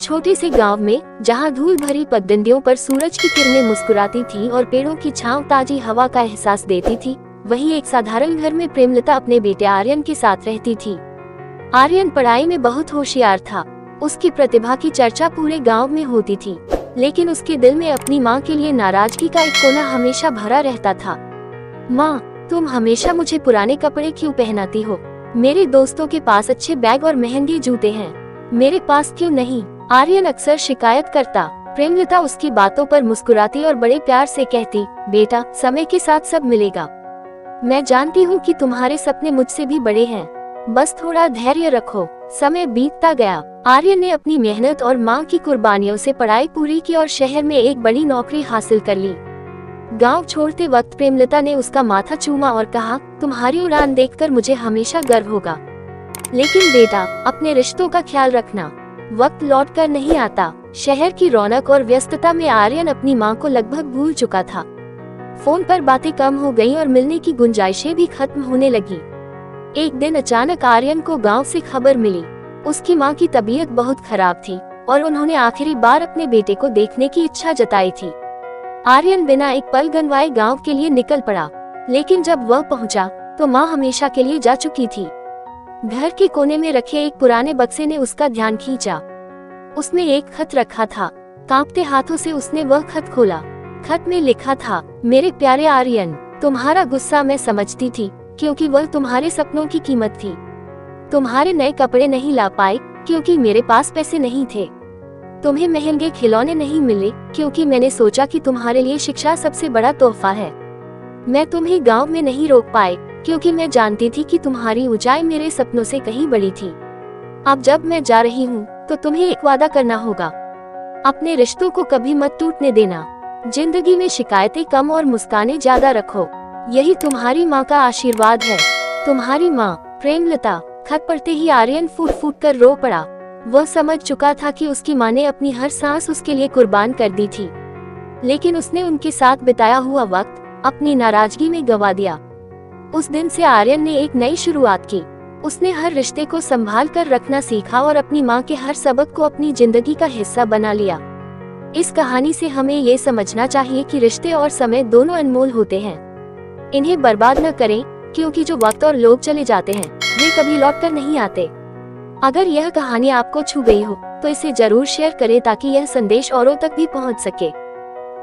छोटे से गांव में जहां धूल भरी पगडंडियों पर सूरज की किरणें मुस्कुराती थी और पेड़ों की छांव ताजी हवा का एहसास देती थी, वहीं एक साधारण घर में प्रेमलता अपने बेटे आर्यन के साथ रहती थी। आर्यन पढ़ाई में बहुत होशियार था। उसकी प्रतिभा की चर्चा पूरे गांव में होती थी, लेकिन उसके दिल में अपनी माँ के लिए नाराजगी का एक कोना हमेशा भरा रहता था। माँ, तुम हमेशा मुझे पुराने कपड़े क्यों पहनाती हो? मेरे दोस्तों के पास अच्छे बैग और महंगे जूते हैं, मेरे पास क्यों नहीं? आर्यन अक्सर शिकायत करता। प्रेमलता उसकी बातों पर मुस्कुराती और बड़े प्यार से कहती, बेटा, समय के साथ सब मिलेगा। मैं जानती हूँ कि तुम्हारे सपने मुझसे भी बड़े हैं, बस थोड़ा धैर्य रखो। समय बीतता गया। आर्यन ने अपनी मेहनत और माँ की कुर्बानियों से पढ़ाई पूरी की और शहर में एक बड़ी नौकरी हासिल कर ली। गांव छोड़ते वक्त प्रेमलता ने उसका माथा चूमा और कहा, तुम्हारी उड़ान देखकर मुझे हमेशा गर्व होगा, लेकिन बेटा, अपने रिश्तों का ख्याल रखना, वक्त लौट कर नहीं आता। शहर की रौनक और व्यस्तता में आर्यन अपनी माँ को लगभग भूल चुका था। फोन पर बातें कम हो गईं और मिलने की गुंजाइशें भी खत्म होने लगी। एक दिन अचानक आर्यन को गांव से खबर मिली। उसकी माँ की तबीयत बहुत खराब थी और उन्होंने आखिरी बार अपने बेटे को देखने की इच्छा जताई थी। आर्यन बिना एक पल गंवाए गांव के लिए निकल पड़ा, लेकिन जब वह पहुंचा तो माँ हमेशा के लिए जा चुकी थी। घर के कोने में रखे एक पुराने बक्से ने उसका ध्यान खींचा। उसमें एक खत रखा था। कांपते हाथों से उसने वह खत खोला। खत में लिखा था, मेरे प्यारे आर्यन, तुम्हारा गुस्सा मैं समझती थी, क्योंकि वह तुम्हारे सपनों की कीमत थी। तुम्हारे नए कपड़े नहीं ला पाए क्योंकि मेरे पास पैसे नहीं थे। तुम्हें महंगे खिलौने नहीं मिले क्योंकि मैंने सोचा कि तुम्हारे लिए शिक्षा सबसे बड़ा तोहफा है। मैं तुम्हें गांव में नहीं रोक पाई क्योंकि मैं जानती थी कि तुम्हारी ऊंचाई मेरे सपनों से कहीं बड़ी थी। अब जब मैं जा रही हूँ तो तुम्हें एक वादा करना होगा, अपने रिश्तों को कभी मत टूटने देना। जिंदगी में शिकायतें कम और मुस्कानें ज्यादा रखो, यही तुम्हारी माँ का आशीर्वाद है। तुम्हारी माँ, प्रेमलता। खत पढ़ते ही आर्यन फूट फूट कर रो पड़ा। वह समझ चुका था कि उसकी माँ ने अपनी हर सांस उसके लिए कुर्बान कर दी थी, लेकिन उसने उनके साथ बिताया हुआ वक्त अपनी नाराजगी में गंवा दिया। उस दिन से आर्यन ने एक नई शुरुआत की। उसने हर रिश्ते को संभाल कर रखना सीखा और अपनी माँ के हर सबक को अपनी जिंदगी का हिस्सा बना लिया। इस कहानी से हमें ये समझना चाहिए कि रिश्ते और समय दोनों अनमोल होते हैं। इन्हें बर्बाद न करें, क्योंकि जो वक्त और लोग चले जाते हैं वे कभी लौट कर नहीं आते। अगर यह कहानी आपको छू गई हो तो इसे जरूर शेयर करें ताकि यह संदेश औरों तक भी पहुँच सके।